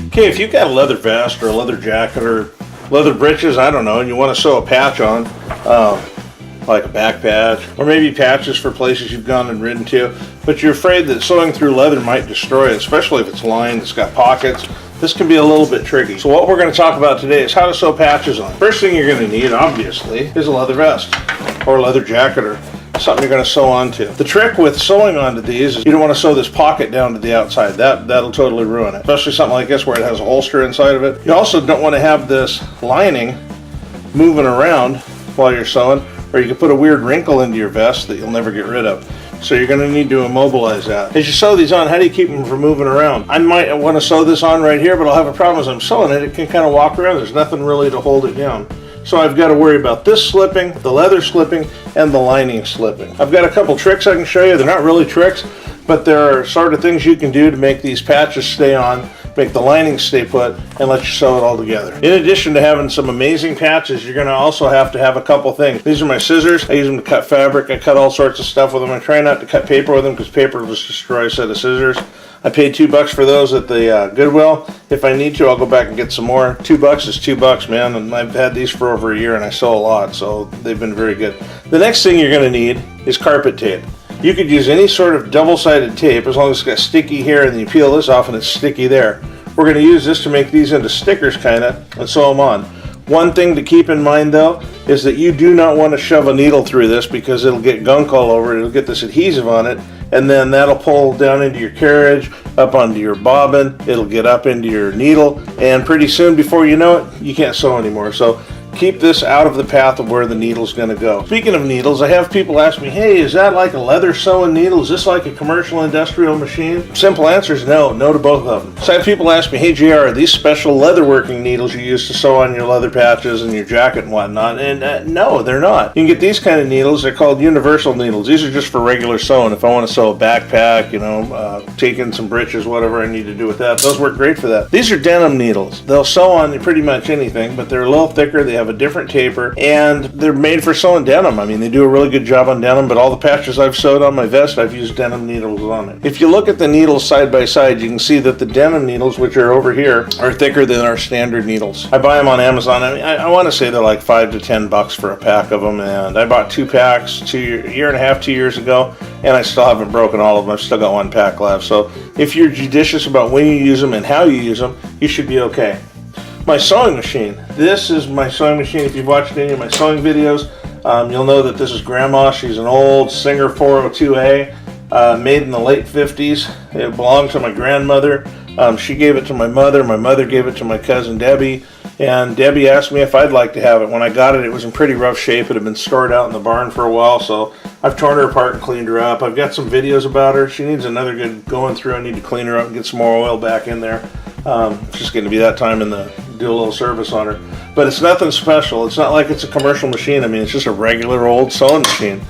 Okay, if you've got a leather vest or a leather jacket or leather breeches, I don't know, and you want to sew a patch on, like a back patch, or maybe patches for places you've gone and ridden to, but you're afraid that sewing through leather might destroy it, especially if it's lined, it's got pockets. This can be a little bit tricky. So what we're going to talk about today is how to sew patches on. First thing you're going to need, obviously, is a leather vest or a leather jacket or something you're going to sew onto. The trick with sewing onto these is you don't want to sew this pocket down to the outside. That'll totally ruin it, especially something like this where it has a holster inside of it. You also don't want to have this lining moving around while you're sewing, or you can put a weird wrinkle into your vest that you'll never get rid of. So you're going to need to immobilize that. As you sew these on, how do you keep them from moving around? I might want to sew this on right here, but I'll have a problem as I'm sewing it. It can kind of walk around. There's nothing really to hold it down. So I've got to worry about this slipping, the leather slipping, and the lining slipping. I've got a couple tricks I can show you. They're not really tricks, but there are sort of things you can do to make these patches stay on, make the lining stay put, and let you sew it all together. In addition to having some amazing patches, you're going to also have to have a couple things. These are my scissors. I use them to cut fabric. I cut all sorts of stuff with them. I try not to cut paper with them because paper will just destroy a set of scissors. I paid $2 for those at the Goodwill. If I need to, I'll go back and get some more. $2 is $2, man, and I've had these for over a year and I sew a lot, so they've been very good. The next thing you're going to need is carpet tape. You could use any sort of double-sided tape as long as it's got sticky here, and then you peel this off and it's sticky there. We're going to use this to make these into stickers kind of and sew them on. One thing to keep in mind though is that you do not want to shove a needle through this because it'll get gunk all over it. It'll get this adhesive on it, and then that'll pull down into your carriage, up onto your bobbin. It'll get up into your needle, and pretty soon, before you know it, you can't sew anymore. So keep this out of the path of where the needle's going to go. Speaking of needles, I have people ask me, hey, is that like a leather sewing needle? Is this like a commercial industrial machine? Simple answer is no to both of them. So I have people ask me, hey JR, are these special leather working needles you use to sew on your leather patches and your jacket and whatnot? And no, they're not. You can get these kind of needles. They're called universal needles. These are just for regular sewing. If I want to sew a backpack, take in some breeches, whatever I need to do with that, those work great for that. These are denim needles. They'll sew on pretty much anything, but they're a little thicker. They have a different taper, and they're made for sewing denim. I mean, they do a really good job on denim, but all the patches I've sewed on my vest, I've used denim needles on it. If you look at the needles side by side, you can see that the denim needles, which are over here, are thicker than our standard needles. I buy them on Amazon. I mean, I want to say they're like $5 to $10 for a pack of them, and I bought 2 packs a year and a half, 2 years ago, and I still haven't broken all of them. I've still got 1 pack left. So if you're judicious about when you use them and how you use them, you should be okay. My sewing machine. This is my sewing machine. If you've watched any of my sewing videos, you'll know that this is Grandma. She's an old Singer 402A, made in the late 50s. It belonged to my grandmother. She gave it to my mother. My mother gave it to my cousin Debbie, and Debbie asked me if I'd like to have it. When I got it, it was in pretty rough shape. It had been stored out in the barn for a while, so I've torn her apart and cleaned her up. I've got some videos about her. She needs another good going through. I need to clean her up and get some more oil back in there. It's just going to be that time in the do a little service on her. But it's nothing special. It's not like it's a commercial machine. I mean, it's just a regular old sewing machine.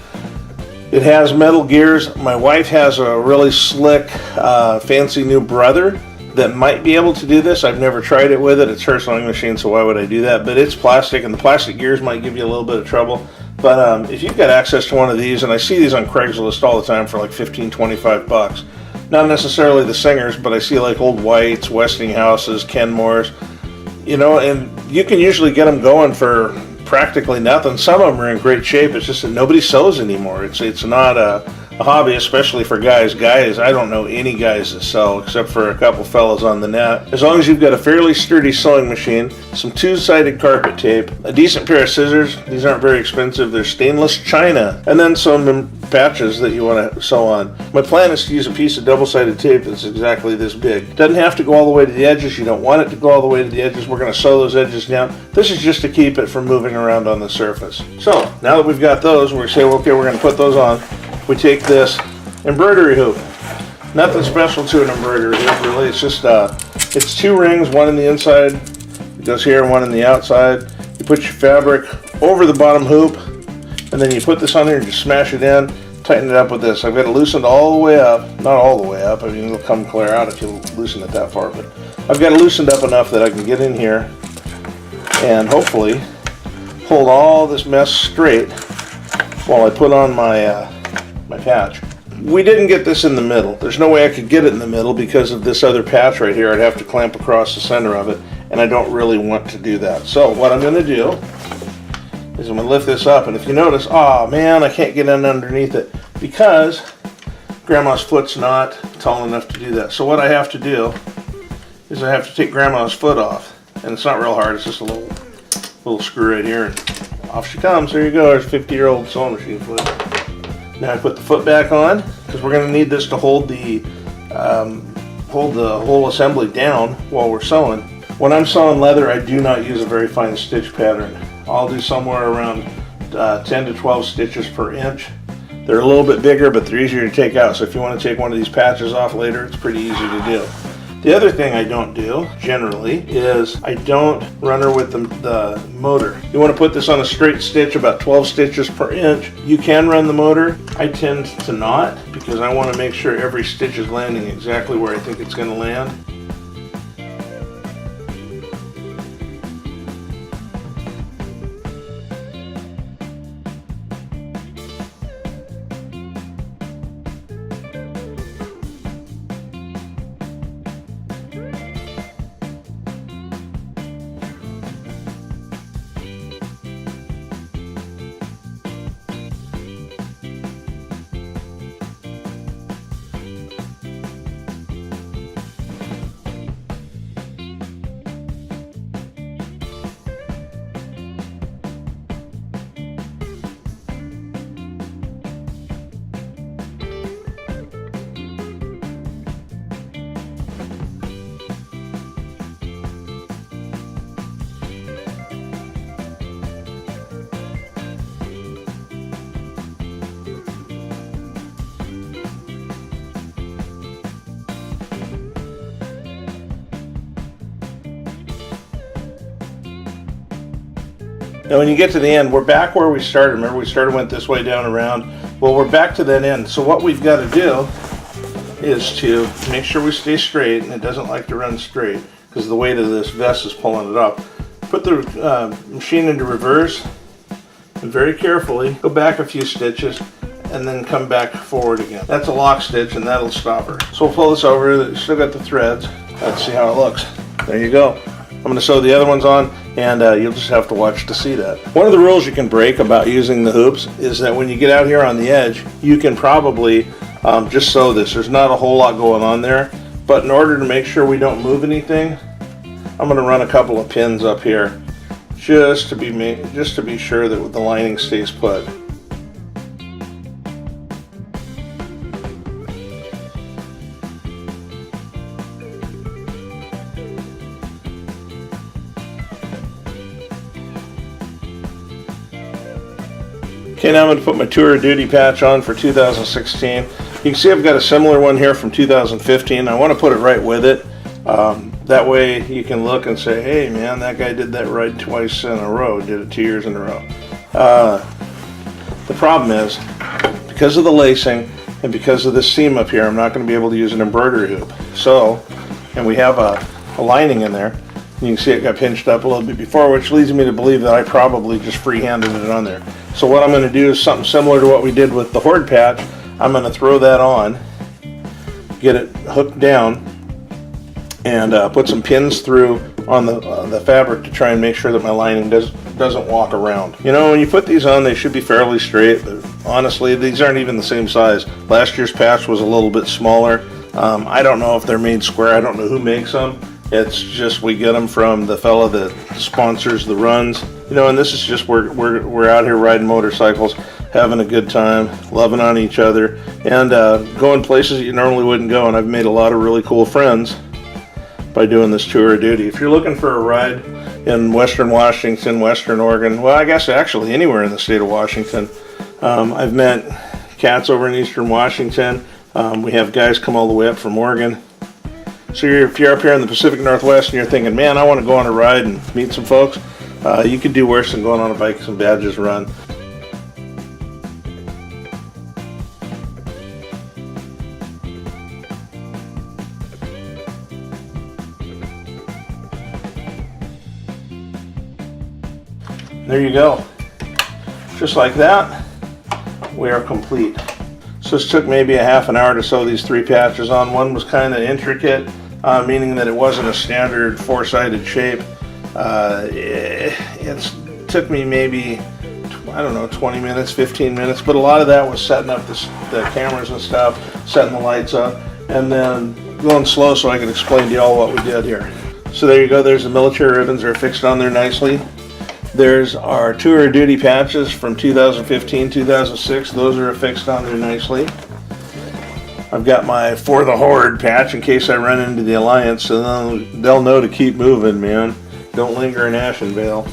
It has metal gears. My wife has a really slick, fancy new brother that might be able to do this. I've never tried it with it. It's her sewing machine, so why would I do that? But it's plastic, and the plastic gears might give you a little bit of trouble. But if you've got access to one of these, and I see these on Craigslist all the time for like $15, $25. Not necessarily the Singers, but I see like Old Whites, Westinghouses, Kenmores, and you can usually get them going for practically nothing. Some of them are in great shape. It's just that nobody sews anymore. It's not a hobby, especially for guys. I don't know any guys that sew except for a couple fellas on the net. As long as you've got a fairly sturdy sewing machine, some 2-sided carpet tape, a decent pair of scissors. These aren't very expensive. They're stainless china, and then some patches that you want to sew on. My plan is to use a piece of double-sided tape that's exactly this big. Doesn't have to go all the way to the edges. You don't want it to go all the way to the edges. We're going to sew those edges down. This is just to keep it from moving around on the surface. So now that we've got those, we're going to say, okay, we're going to put those on. We take this embroidery hoop. Nothing special to an embroidery hoop, really. It's just it's 2 rings, one in the inside, it goes here, and one in the outside. You put your fabric over the bottom hoop, and then you put this on there and just smash it in, tighten it up with this. I've got it loosened all the way up, not all the way up, I mean it'll come clear out if you loosen it that far, but I've got it loosened up enough that I can get in here and hopefully hold all this mess straight while I put on my my patch. We didn't get this in the middle. There's no way I could get it in the middle because of this other patch right here. I'd have to clamp across the center of it, and I don't really want to do that. So what I'm going to do is I'm going to lift this up, and if you notice, oh man, I can't get in underneath it because Grandma's foot's not tall enough to do that. So what I have to do is I have to take Grandma's foot off, and it's not real hard. It's just a little screw right here, and off she comes. There you go. There's 50-year-old sewing machine foot. Now I put the foot back on because we're going to need this to hold the whole assembly down while we're sewing. When I'm sewing leather, I do not use a very fine stitch pattern. I'll do somewhere around 10 to 12 stitches per inch. They're a little bit bigger, but they're easier to take out. So if you want to take one of these patches off later, it's pretty easy to do. The other thing I don't do, generally, is I don't run her with the motor. You want to put this on a straight stitch, about 12 stitches per inch. You can run the motor. I tend to not, because I want to make sure every stitch is landing exactly where I think it's going to land. Now when you get to the end, we're back where we started. Remember, we went this way down around. Well, we're back to that end. So what we've got to do is to make sure we stay straight, and it doesn't like to run straight because the weight of this vest is pulling it up. Put the machine into reverse, and very carefully go back a few stitches, and then come back forward again. That's a lock stitch, and that'll stop her. So we'll pull this over. Still got the threads. Let's see how it looks. There you go. I'm going to sew the other ones on, and you'll just have to watch to see that. One of the rules you can break about using the hoops is that when you get out here on the edge, you can probably just sew this. There's not a whole lot going on there, but in order to make sure we don't move anything, I'm going to run a couple of pins up here just to be sure that the lining stays put. Okay, now I'm going to put my Tour of Duty patch on for 2016. You can see I've got a similar one here from 2015. I want to put it right with it. That way you can look and say, hey man, that guy did that ride twice in a row, did it 2 years in a row. The problem is, because of the lacing and because of this seam up here, I'm not going to be able to use an embroidery hoop. So, and we have a lining in there. You can see it got pinched up a little bit before, which leads me to believe that I probably just free-handed it on there. So what I'm going to do is something similar to what we did with the Horde patch. I'm going to throw that on, get it hooked down, and put some pins through on the fabric to try and make sure that my lining doesn't walk around. You know, when you put these on, they should be fairly straight, but honestly, these aren't even the same size. Last year's patch was a little bit smaller. I don't know if they're made square. I don't know who makes them. It's just we get them from the fella that sponsors the runs, you know. And this is just we're out here riding motorcycles, having a good time, loving on each other, and going places that you normally wouldn't go. And I've made a lot of really cool friends by doing this Tour of Duty. If you're looking for a ride in Western Washington, Western Oregon, well, I guess actually anywhere in the state of Washington, I've met cats over in Eastern Washington. We have guys come all the way up from Oregon. So if you're up here in the Pacific Northwest and you're thinking, man, I want to go on a ride and meet some folks, you could do worse than going on a bike and some badges run. There you go. Just like that, we are complete. So it took maybe a half an hour to sew these 3 patches on. One was kind of intricate, meaning that it wasn't a standard 4-sided shape. It took me maybe, I don't know, 20 minutes, 15 minutes, but a lot of that was setting up the cameras and stuff, setting the lights up, and then going slow so I could explain to y'all what we did here. So there you go, there's the military ribbons. They're fixed on there nicely. There's our tour of duty patches from 2015, 2006. Those are affixed on there nicely. I've got my For the Horde patch in case I run into the Alliance, so they'll know to keep moving, man. Don't linger in Ashenvale.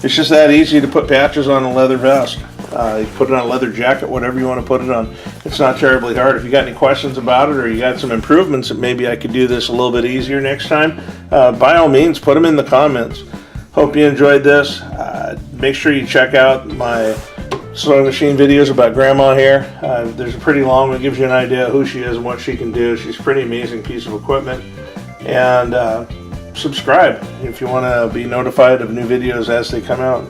It's just that easy to put patches on a leather vest. You put it on a leather jacket, whatever you want to put it on. It's not terribly hard. If you got any questions about it, or you got some improvements that maybe I could do this a little bit easier next time, by all means, put them in the comments. Hope you enjoyed this. Make sure you check out my sewing machine videos about Grandma here. There's a pretty long one. It gives you an idea of who she is and what she can do. She's a pretty amazing piece of equipment. And subscribe if you want to be notified of new videos as they come out.